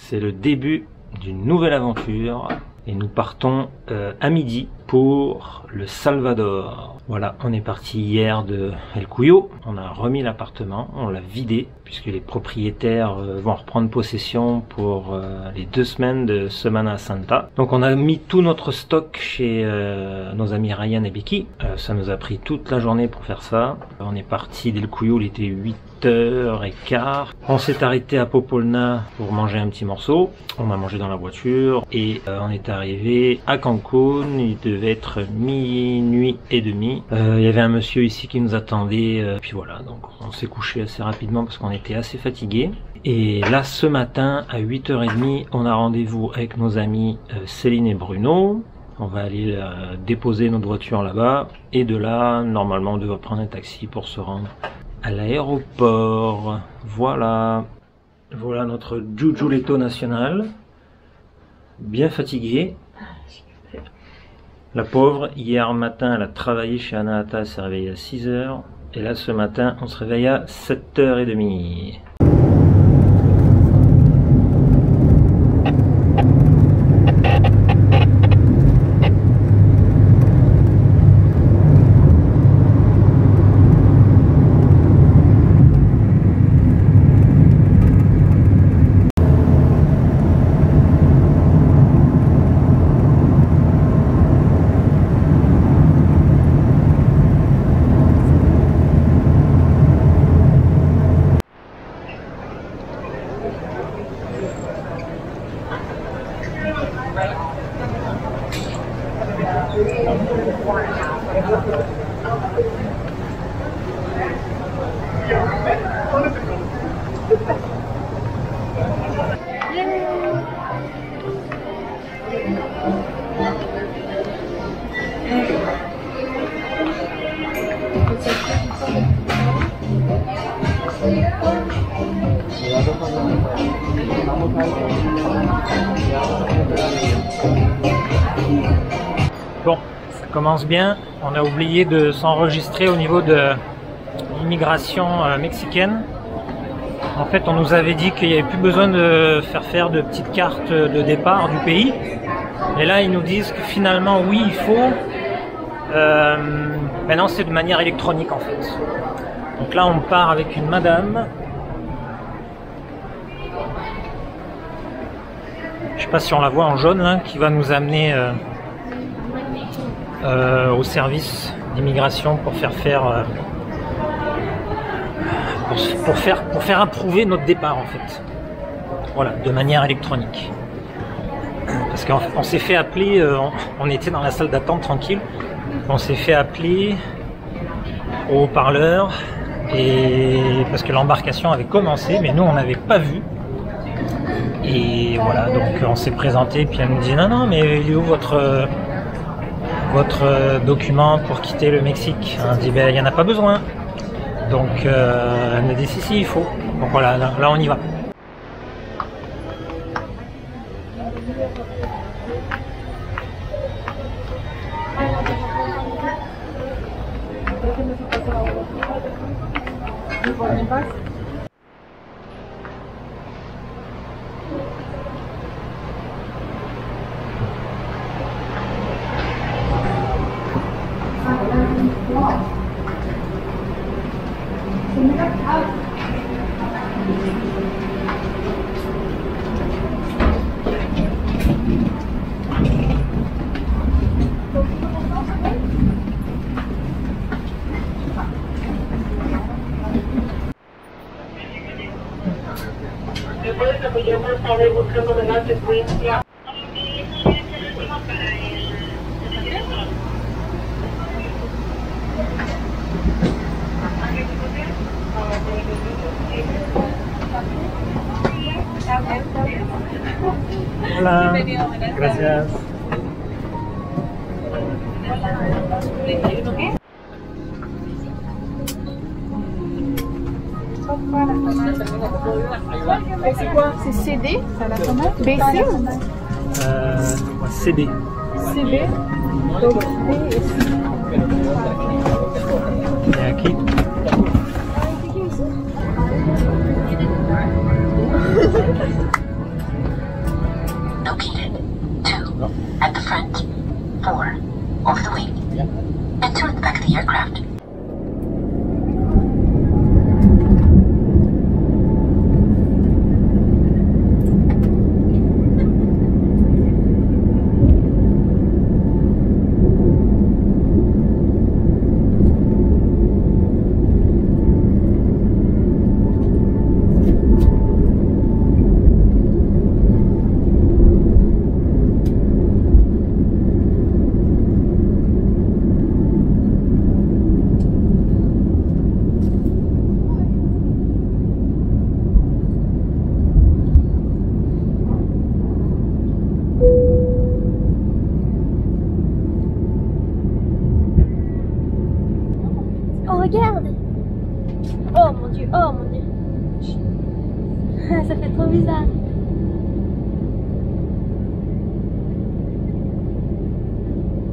C'est le début d'une nouvelle aventure et nous partons à midi pour le Salvador. Voilà, on est parti hier de El Cuyo, on a remis l'appartement, on l'a vidé puisque les propriétaires vont reprendre possession pour les 2 semaines de Semana Santa. Donc on a mis tout notre stock chez nos amis Ryan et Becky. Ça nous a pris toute la journée pour faire ça. On est parti d'El Cuyo, il était 8h15. On s'est arrêté à Popolna pour manger un petit morceau. On a mangé dans la voiture et on est arrivé à Cancun. Il devait être minuit et demi. Il y avait un monsieur ici qui nous attendait. Puis voilà, donc on s'est couché assez rapidement parce qu'on était assez fatigué. Et là, ce matin, à 8h30, on a rendez-vous avec nos amis Céline et Bruno. On va aller déposer notre voiture là-bas. Et de là, normalement, on devrait prendre un taxi pour se rendre à l'aéroport. Voilà. Voilà notre Jujuleto national. Bien fatigué. La pauvre, hier matin, elle a travaillé chez Anahata, elle s'est réveillée à 6h. Et là, ce matin, on se réveille à 7h30. Bon, ça commence bien. On a oublié de s'enregistrer au niveau de l'immigration mexicaine. En fait, on nous avait dit qu'il n'y avait plus besoin de faire de petites cartes de départ du pays. Et là, ils nous disent que finalement, oui, il faut. Maintenant, c'est de manière électronique, en fait. Donc là, on part avec une madame. Je sais pas si on la voit en jaune, là, qui va nous amener au service d'immigration pour faire approuver notre départ, en fait. Voilà, de manière électronique. Parce qu'on s'est fait appeler, on était dans la salle d'attente tranquille, on s'est fait appeler au haut-parleur, et parce que l'embarcation avait commencé, mais nous on n'avait pas vu. Et voilà, donc on s'est présenté, puis elle nous dit non, mais il est où votre document pour quitter le Mexique? On dit ben il n'y en a pas besoin. Donc elle nous dit si il faut. Donc voilà, là on y va. Hola, gracias. C'est quoi? C'est CD? Ça l'a comment? BC ou? CD. CB. Donc B et C. Et aquí. located. 2 at the front. 4 over the wing. And 2 at the back of the aircraft. Oh regarde! Oh mon dieu, oh mon dieu! Ça fait trop bizarre!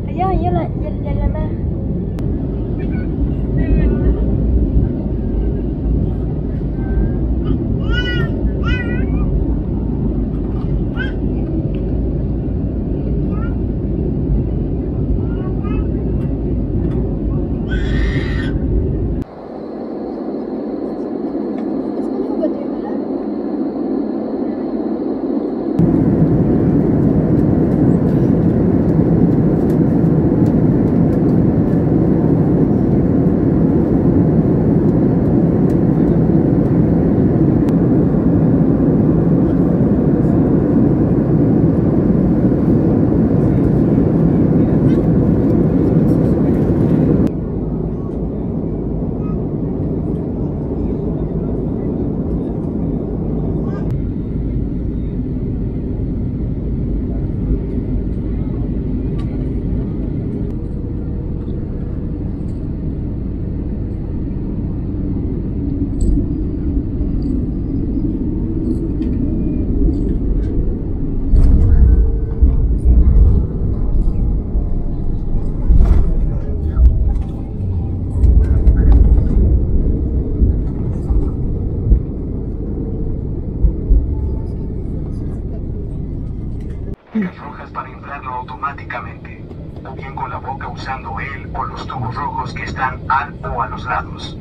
Regarde, il y a la mer! Las rojas para inflarlo automáticamente, o bien con la boca usando él o los tubos rojos que están al o a los lados.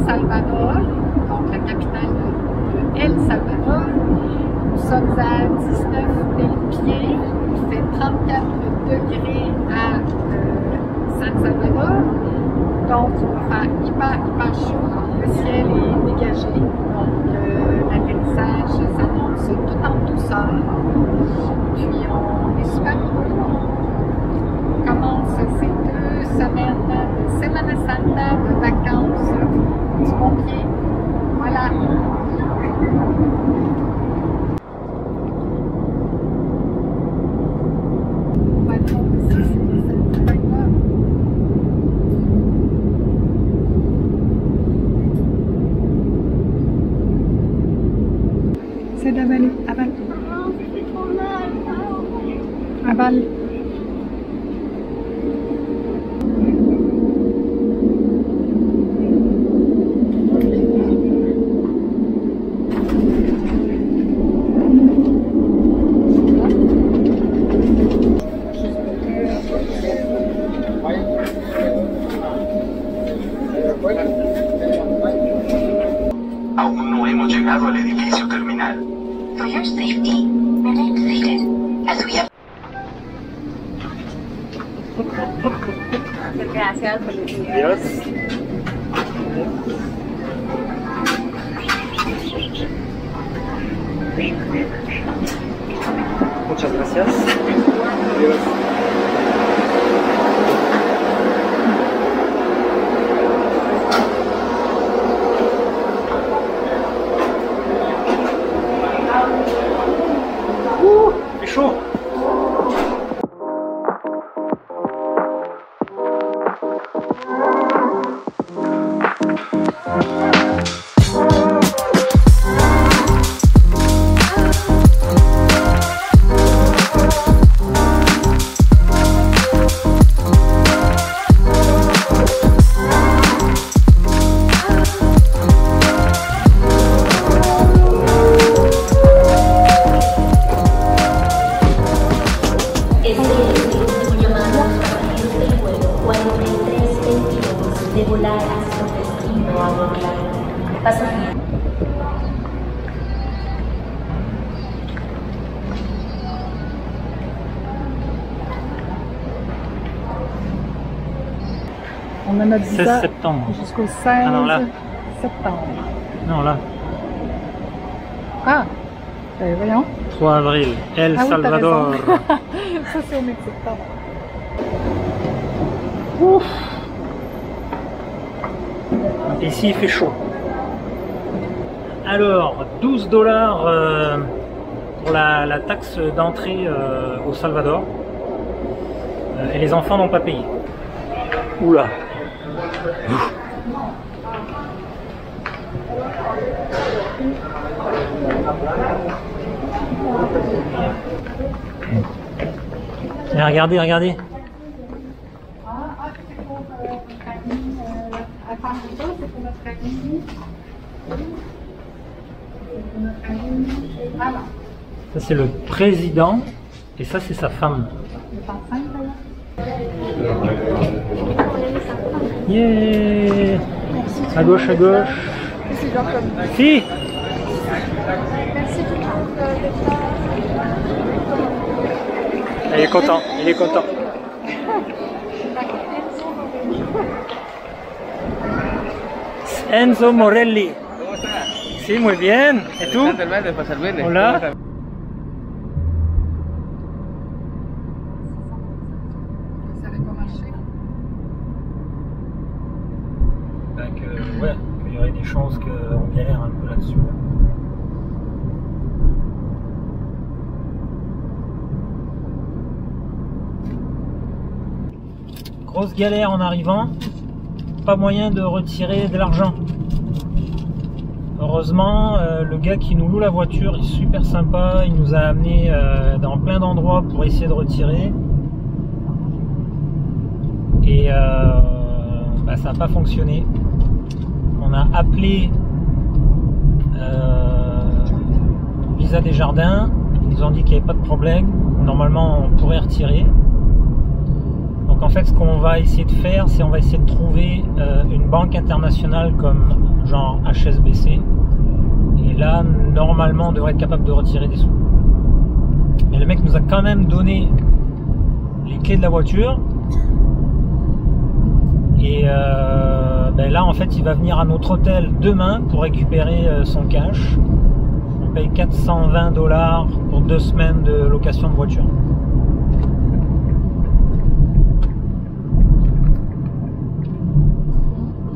Salvador, donc la capitale de El Salvador. Nous sommes à 19 000 pieds, il fait 34 degrés à San Salvador, donc il va faire hyper chaud, le ciel est dégagé, donc l'atterrissage s'annonce tout en douceur, puis on est super heureux. On commence ces 2 semaines de Semana Santa, de vacances du bon pied. Voilà. C'est d'avaler, avale. Avale. Aún no hemos llegado al edificio terminal. For your safety, remain seated as we have. Gracias, policía. Adiós. Muchas gracias. Adiós. Pasagier. On a notre 16 visa septembre. jusqu'au 16 Ah non, là. septembre. Non, là. Ah, ben voyons. 3 avril. El Ah oui, t'as Salvador. raison. Ça, c'est au Mexique, pardon. Ouf. Ici, il fait chaud. Alors, 12 $ pour la taxe d'entrée au Salvador. Et les enfants n'ont pas payé. Oula. Ouf. Et regardez, regardez. Ça c'est le président et ça c'est sa femme. Yeah. À gauche, à gauche. Si. Il est content, il est content. Enzo Morelli. Sí, muy bien. ¿Y tú? Hola. Ouais, qu'il y aurait des chances qu'on galère un peu là-dessus. Grosse galère en arrivant, pas moyen de retirer de l'argent. Heureusement, le gars qui nous loue la voiture est super sympa, il nous a amené dans plein d'endroits pour essayer de retirer. Et bah, ça n'a pas fonctionné. On a appelé Visa des Jardins, ils nous ont dit qu'il n'y avait pas de problème, normalement on pourrait retirer. Donc en fait ce qu'on va essayer de faire, c'est on va essayer de trouver une banque internationale comme genre HSBC. Et là normalement on devrait être capable de retirer des sous. Mais le mec nous a quand même donné les clés de la voiture. Et ben là en fait il va venir à notre hôtel demain pour récupérer son cash. On paye 420 $ pour 2 semaines de location de voiture.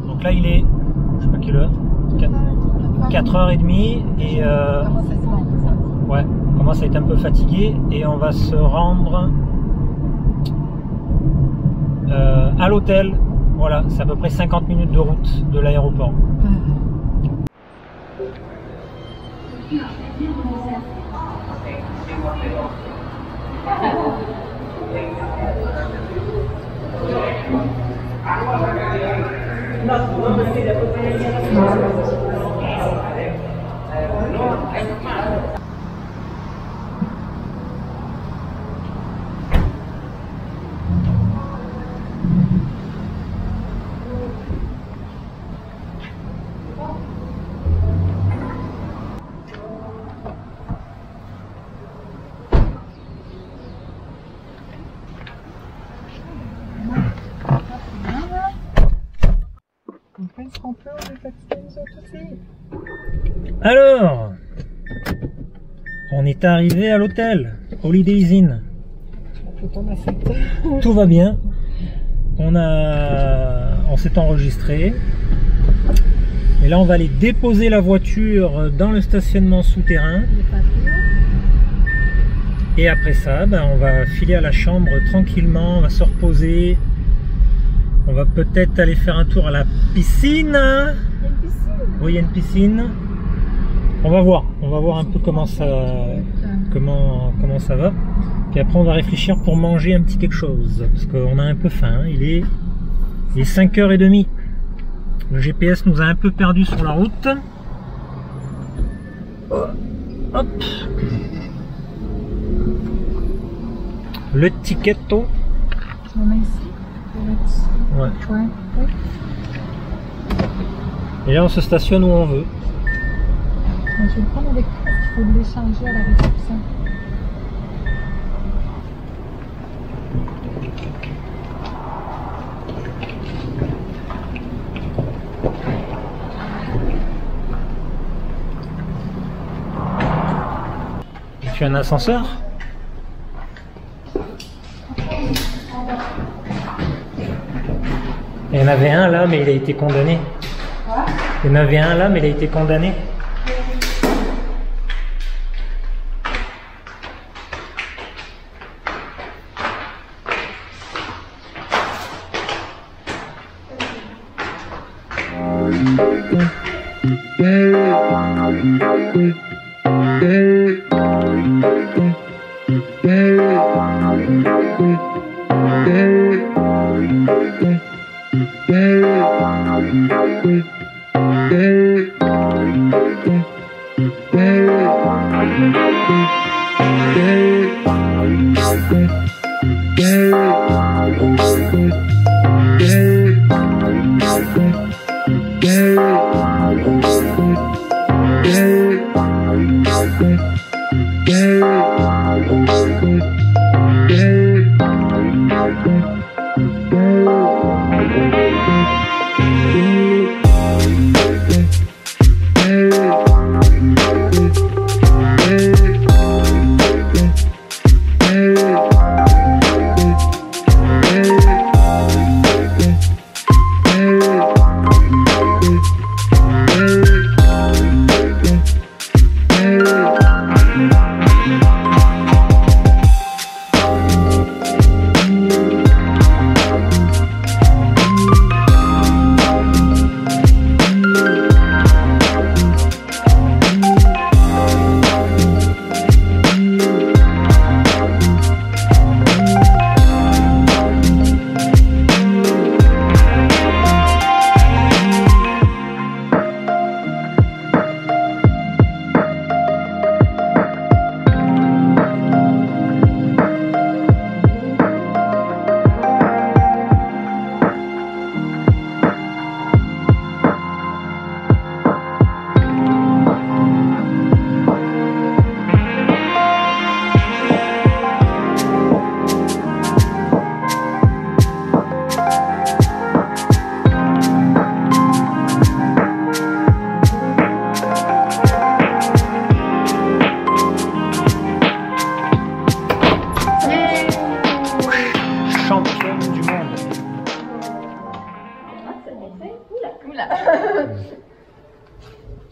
Donc là il est, je sais pas quelle heure, 4h30 et ouais, on commence à être un peu fatigué et on va se rendre à l'hôtel. Voilà, c'est à peu près 50 minutes de route de l'aéroport. Alors, on est arrivé à l'hôtel Holidays Inn. Tout va bien. On s'est enregistré. Et là, on va aller déposer la voiture dans le stationnement souterrain. Et après ça, ben, on va filer à la chambre tranquillement. On va se reposer. On va peut-être aller faire un tour à la piscine. Oui, il y a une piscine. On va voir un peu comment ça va. Puis après on va réfléchir pour manger un petit quelque chose. Parce qu'on a un peu faim, hein. Il est 5h30. Le GPS nous a un peu perdu sur la route. Hop. Le ticketto. On a ici. Ouais. Et là on se stationne où on veut. Je vais le prendre avec toi parce qu'il faut l'échanger à la réception. Tu as un ascenseur? Il y en avait un là, mais il a été condamné. Quoi? Il y en avait un là, mais il a été condamné.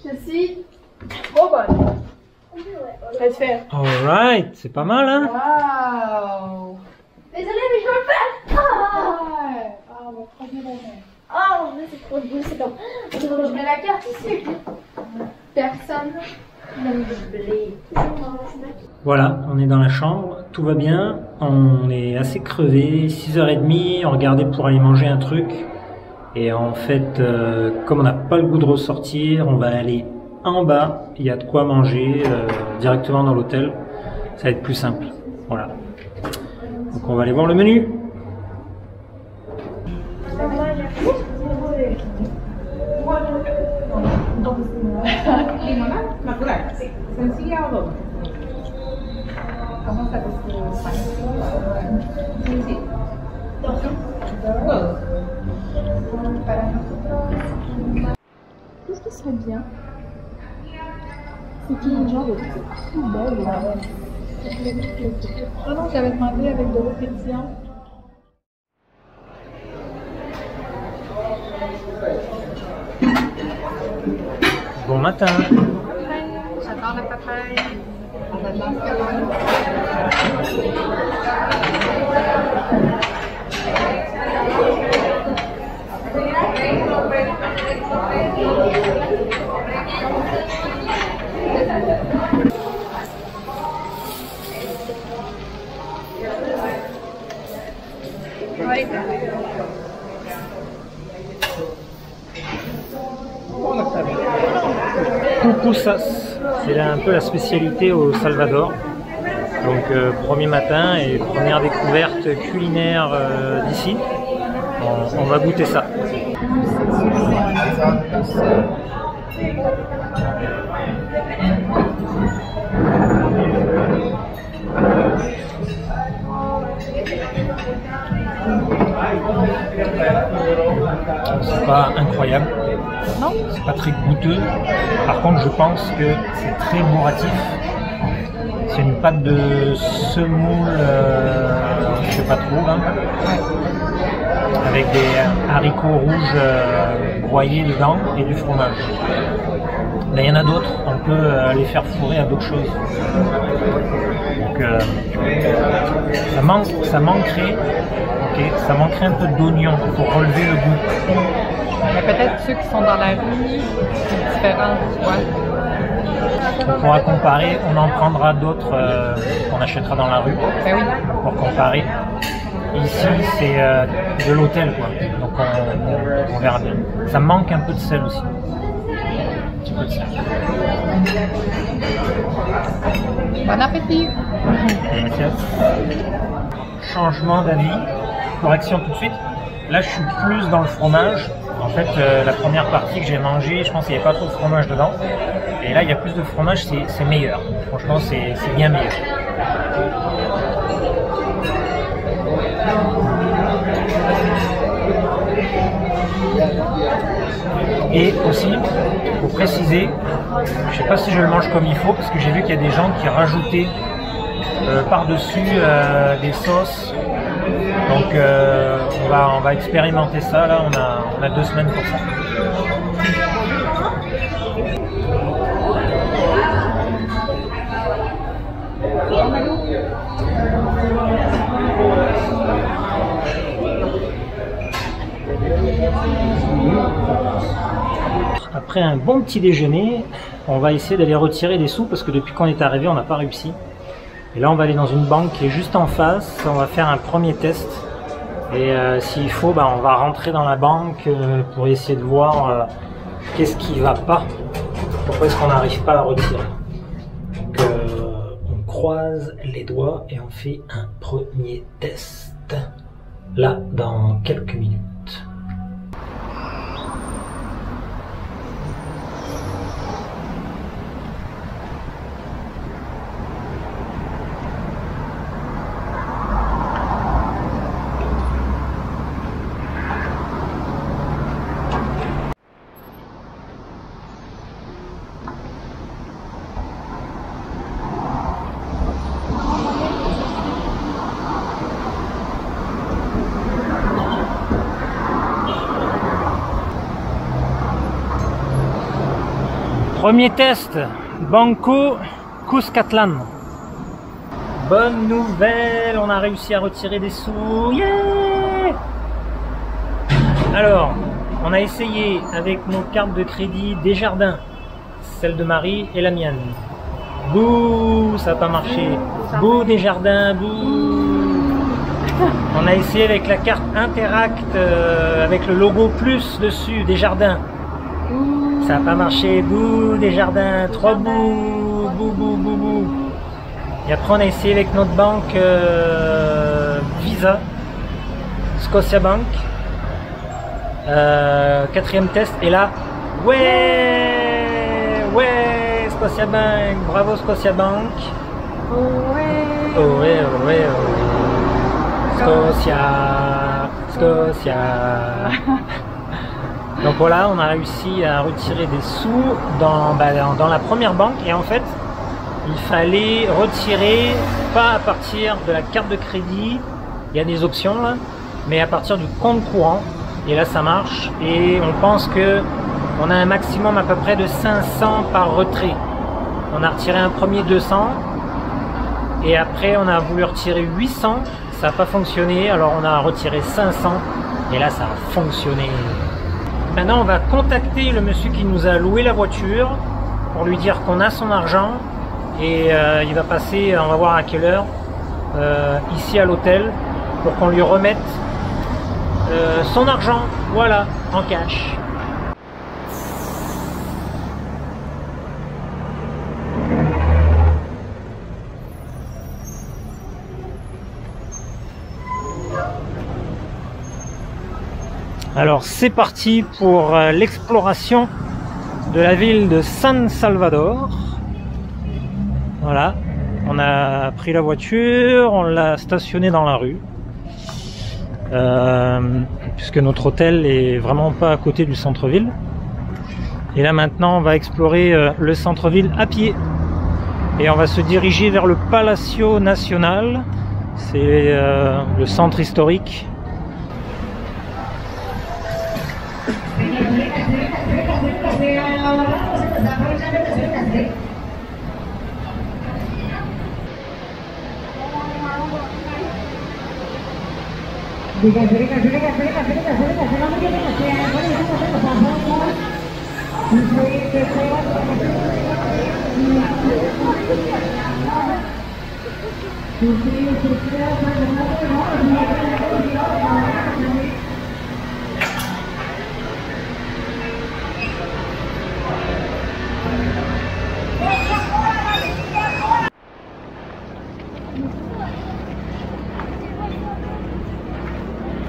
Je suis trop bonne. Je vais te faire. Alright, c'est pas mal hein. Waouh. Désolée, mais je veux le faire. Ah, on va prendre la main. Oh, mais c'est trop beau, c'est comme. Je mets la carte ici. Personne n'aime le blé. Voilà, on est dans la chambre, tout va bien, on est assez crevé, 6h30, on regardait pour aller manger un truc. Et en fait, comme on n'a pas le goût de ressortir, on va aller en bas, il y a de quoi manger directement dans l'hôtel, ça va être plus simple. Voilà. Donc on va aller voir le menu. Comment ça coûte? Qu'est-ce qui serait bien? C'est qu'il y a un genre de petite poubelle là. Ah non, j'avais demandé avec de l'eau pétillante. Bon matin. J'adore la papaye. On a de l'enscalade. Pupusas, c'est là un peu la spécialité au Salvador. Donc premier matin et première découverte culinaire d'ici. On va goûter ça. plus, c'est celui de ce. C'est pas incroyable, Non? c'est pas très goûteux. Par contre, je pense que c'est très bourratif. C'est une pâte de semoule, je sais pas trop là, avec des haricots rouges broyés dedans et du fromage. Mais il y en a d'autres, on peut les faire fourrer à d'autres choses. Donc ça manquerait, ça manquerait un peu d'oignon pour relever le goût. Mais peut-être ceux qui sont dans la rue, c'est différent, tu vois. On pourra comparer, on en prendra d'autres qu'on achètera dans la rue Ben oui. pour comparer. Ici c'est de l'hôtel quoi, donc on verra bien. Ça manque un peu de sel aussi. Un petit peu de sel. Bon appétit! Merci. Changement d'avis, correction tout de suite. Là je suis plus dans le fromage. En fait la première partie que j'ai mangée, je pense qu'il n'y avait pas trop de fromage dedans. Et là il y a plus de fromage, c'est meilleur. Franchement c'est bien meilleur. Et aussi, pour préciser, je sais pas si je le mange comme il faut parce que j'ai vu qu'il y a des gens qui rajoutaient par-dessus des sauces. Donc on va expérimenter ça là, on a 2 semaines pour ça. Après un bon petit déjeuner, on va essayer d'aller retirer des sous parce que depuis qu'on est arrivé, on n'a pas réussi. Et là, on va aller dans une banque qui est juste en face. On va faire un premier test. Et s'il faut, on va rentrer dans la banque pour essayer de voir qu'est-ce qui va pas. Pourquoi est-ce qu'on n'arrive pas à retirer. Donc, on croise les doigts et on fait un premier test. Là, dans quelques minutes. Premier test, Banco Cuscatlan. Bonne nouvelle, on a réussi à retirer des sous. Yeah! Alors, on a essayé avec nos cartes de crédit Desjardins, celle de Marie et la mienne. Bouh, ça n'a pas marché. Bouh Desjardins, bouh. On a essayé avec la carte Interact avec le logo plus dessus, Desjardins. Ça n'a pas marché, bouh, Desjardins, 3 bouh, bouh, bouh, bouh, bouh. Et après on a essayé avec notre banque Visa, Scotiabank, 4e test, et là, ouais, Scotiabank, bravo Scotiabank. Ouais. Scotia. Donc voilà, on a réussi à retirer des sous dans la première banque et en fait, il fallait retirer pas à partir de la carte de crédit, il y a des options là, mais à partir du compte courant et là ça marche et on pense que on a un maximum à peu près de 500 par retrait. On a retiré un premier 200 et après on a voulu retirer 800, ça n'a pas fonctionné, alors on a retiré 500 et là ça a fonctionné. Maintenant, on va contacter le monsieur qui nous a loué la voiture pour lui dire qu'on a son argent et il va passer, on va voir à quelle heure, ici à l'hôtel pour qu'on lui remette son argent, voilà, en cash. Alors c'est parti pour l'exploration de la ville de San Salvador. Voilà, on a pris la voiture, on l'a stationnée dans la rue. Puisque notre hôtel est vraiment pas à côté du centre-ville. Et là maintenant on va explorer le centre-ville à pied. Et on va se diriger vers le Palacio Nacional. C'est le centre historique.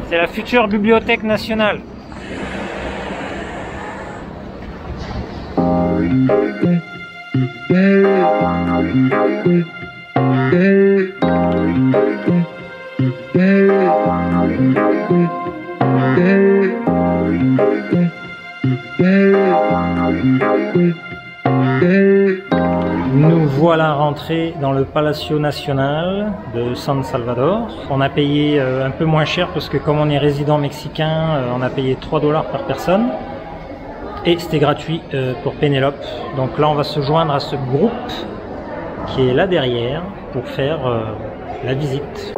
C'est la future bibliothèque nationale. Nous voilà rentrés dans le Palacio Nacional de San Salvador. On a payé un peu moins cher parce que comme on est résident mexicain, on a payé 3 $ par personne. Et c'était gratuit pour Pénélope. Donc là on va se joindre à ce groupe qui est là derrière pour faire la visite.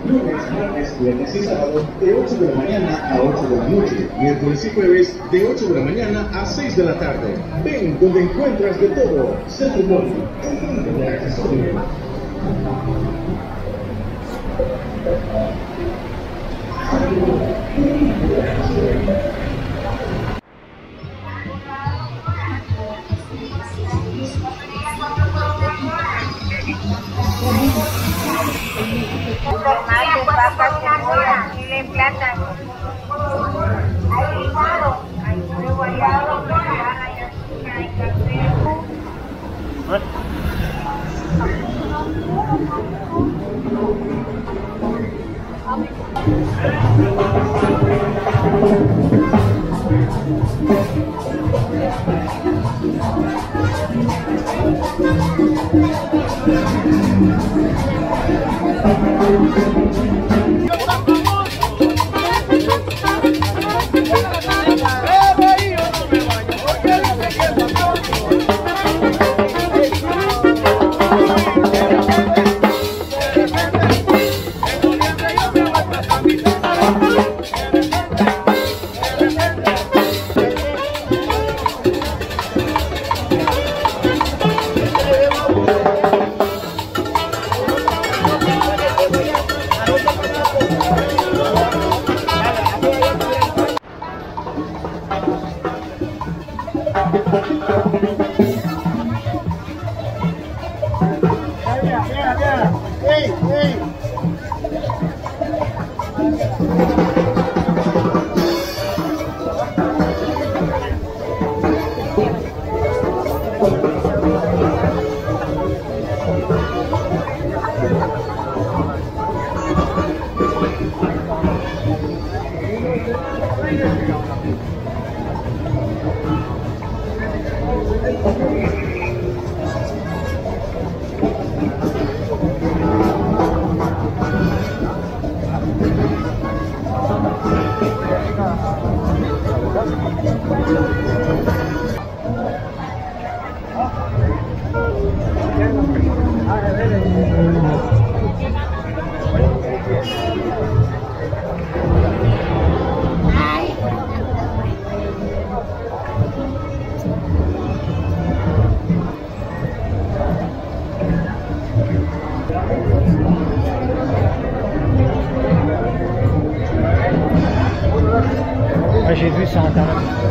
Lunes, martes, viernes y sábado de 8 de la mañana a 8 de la noche. Miércoles y jueves de 8 de la mañana a 6 de la tarde. Ven donde encuentras de todo. Centro Mall, de accesorios. Tomate, papas, cebolla, chile, plátano. Hay guisado, hay pollo guayado, hay café. Ouais, j'ai vu sur internet.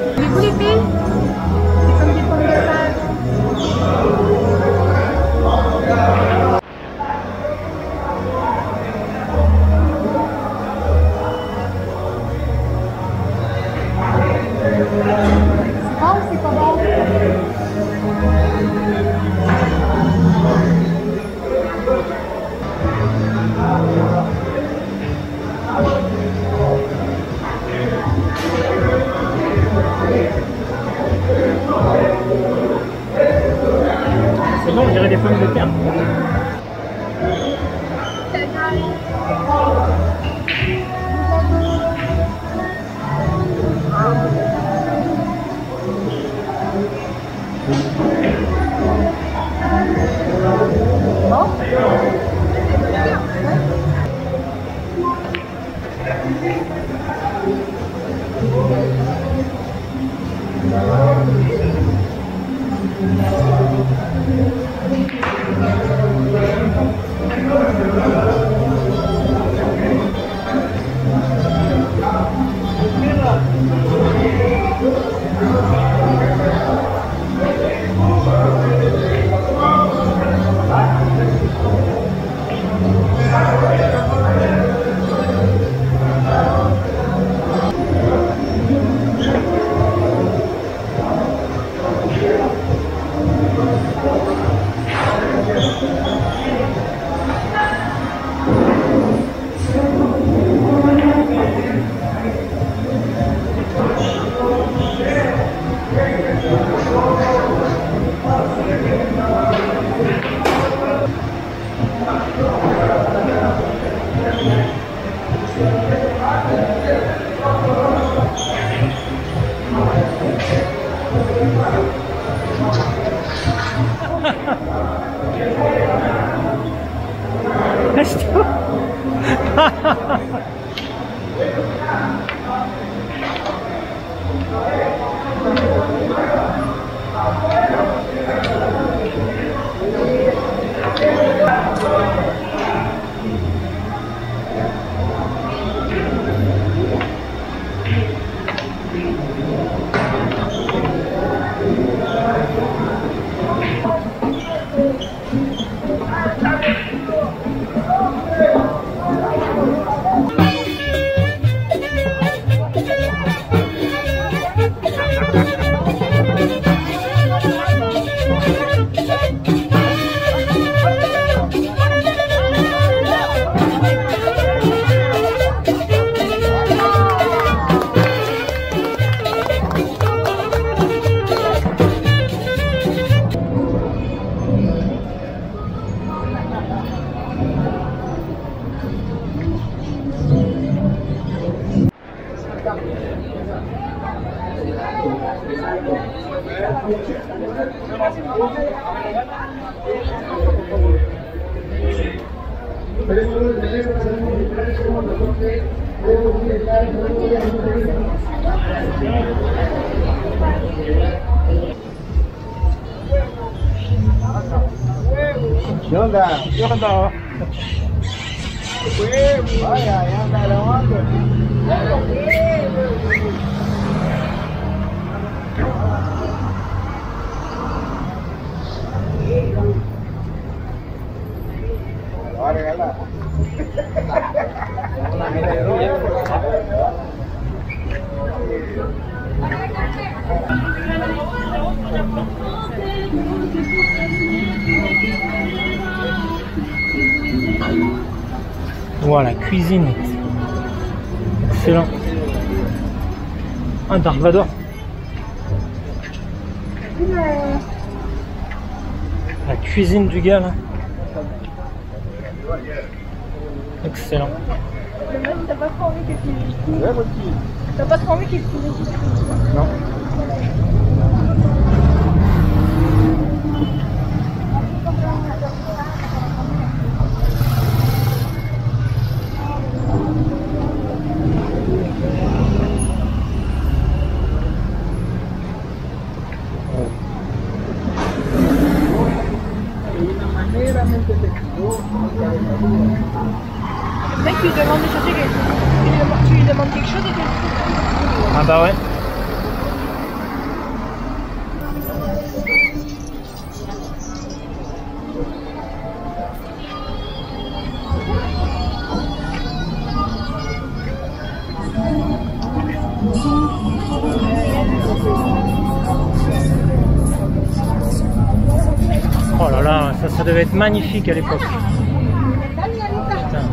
Voulez-vous les filles? C'est comme des pommes de terre. C'est bon ou c'est pas bon? C'est bon, on dirait des pommes de terre. Resto. ¿Qué onda? ¿Qué onda? Vaya, ya anda grabando. Lo va a regalar. Voilà, cuisine. Excellent. Un Dark Vador. La cuisine du gars là. Excellent. T'as pas trop envie que tu... T'as pas trop envie que tu... Non. Le mec, tu lui demandes de chercher quelque chose. Tu lui demandes quelque chose et tu le trouves. Ah bah ouais. Oh là là, ça devait être magnifique à l'époque. Putain.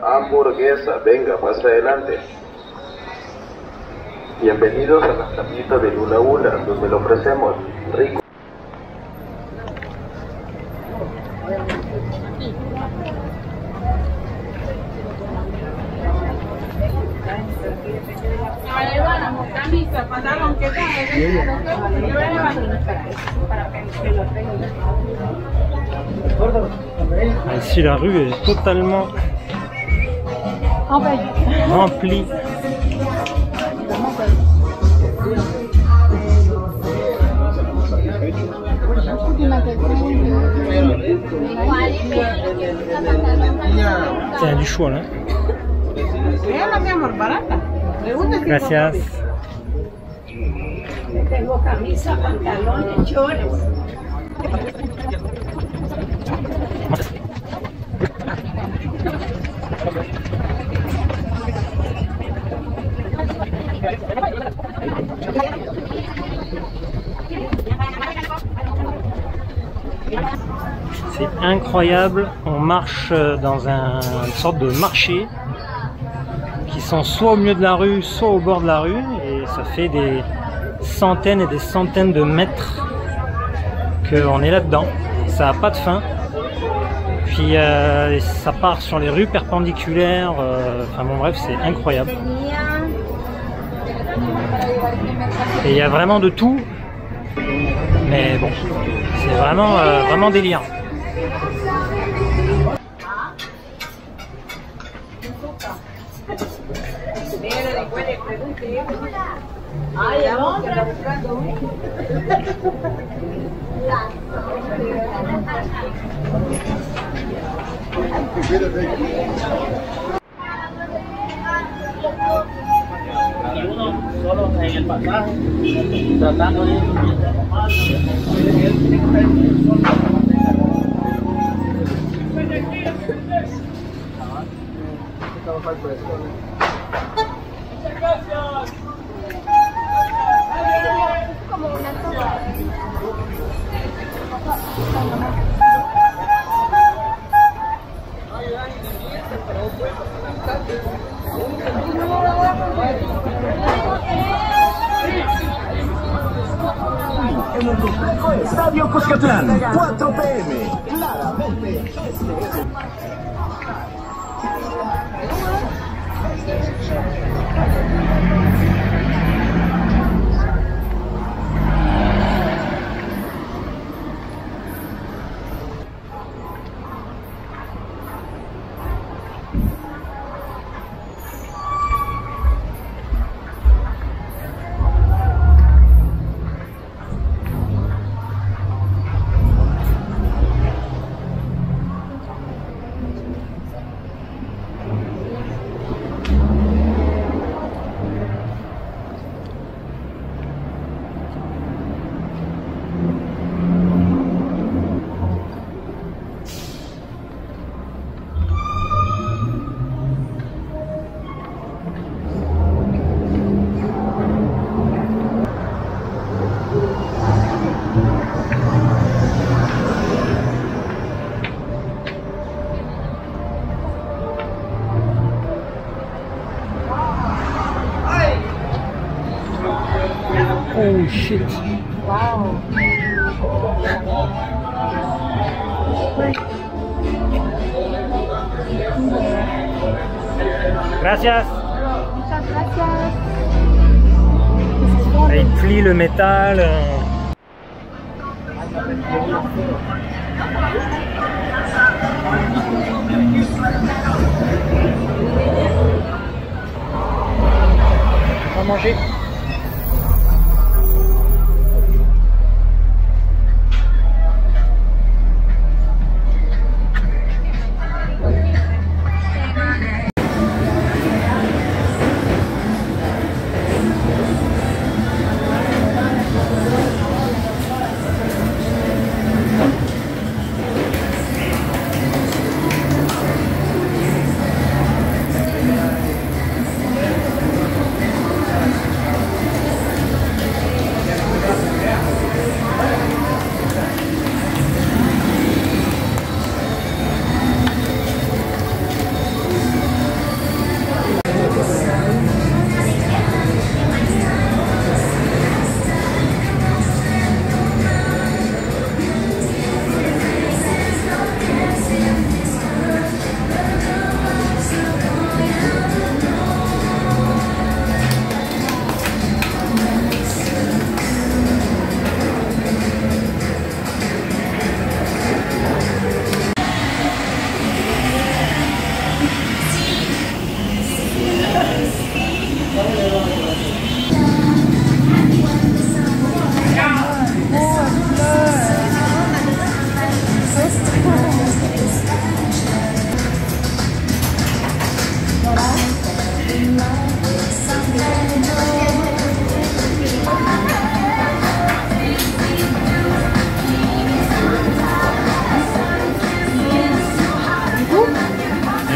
Hamburguesa, venga, más adelante. Bienvenidos a la tablita de Lula Ula, donde le ofrecemos rico. Ici la rue est totalement remplie. Tiens, du choix là. Gracias. Tengo camisa, pantalones, chores. C'est incroyable, on marche dans une sorte de marché qui sont soit au milieu de la rue, soit au bord de la rue, et ça fait des centaines et des centaines de mètres qu'on est là-dedans. Ça n'a pas de fin. Puis ça part sur les rues perpendiculaires, enfin bon bref, c'est incroyable. Et il y a vraiment de tout, mais bon, c'est vraiment, vraiment délire. Solo en el pasaje, tratando de ir En el complejo Estadio Cuscatlán, 4 p.m. Claramente, este es el... Oh shit. Wow. Gracias. Muchas gracias. Et il plie le métal. On va manger.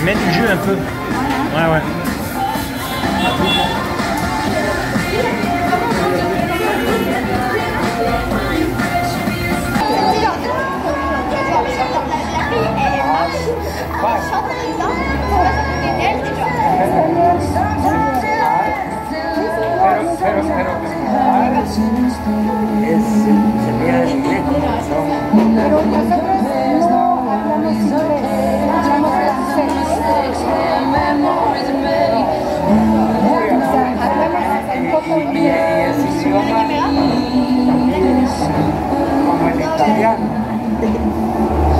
Mets du jus un peu. Ouais, ouais. Como el italiano,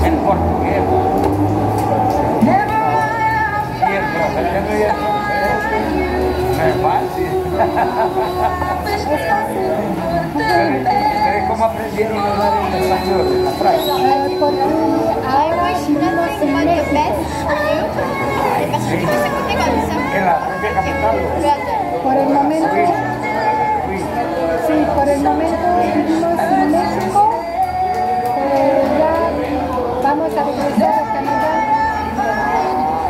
el portugués, y el brasileño y el francés. No es fácil. ¿Ustedes cómo aprendieron a hablar en español en la práctica? En la propia capital. Por el momento, sí, por el momento vivimos en México, pero ya vamos a regresar a Canadá.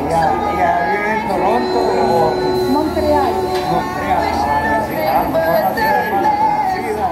¿Ya vive en Toronto o Montreal? Montreal? Sí, a lo mejor la ciudad es más conocida.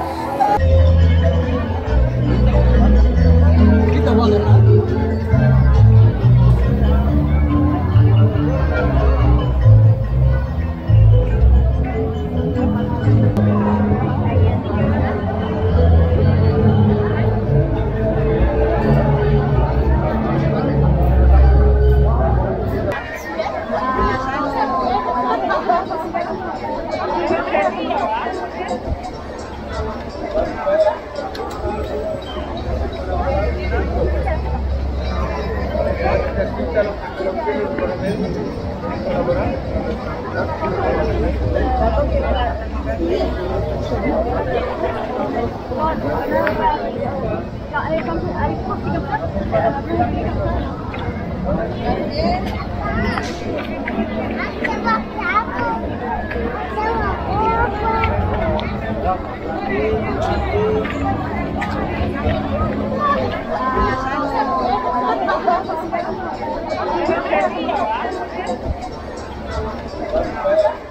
Gracias.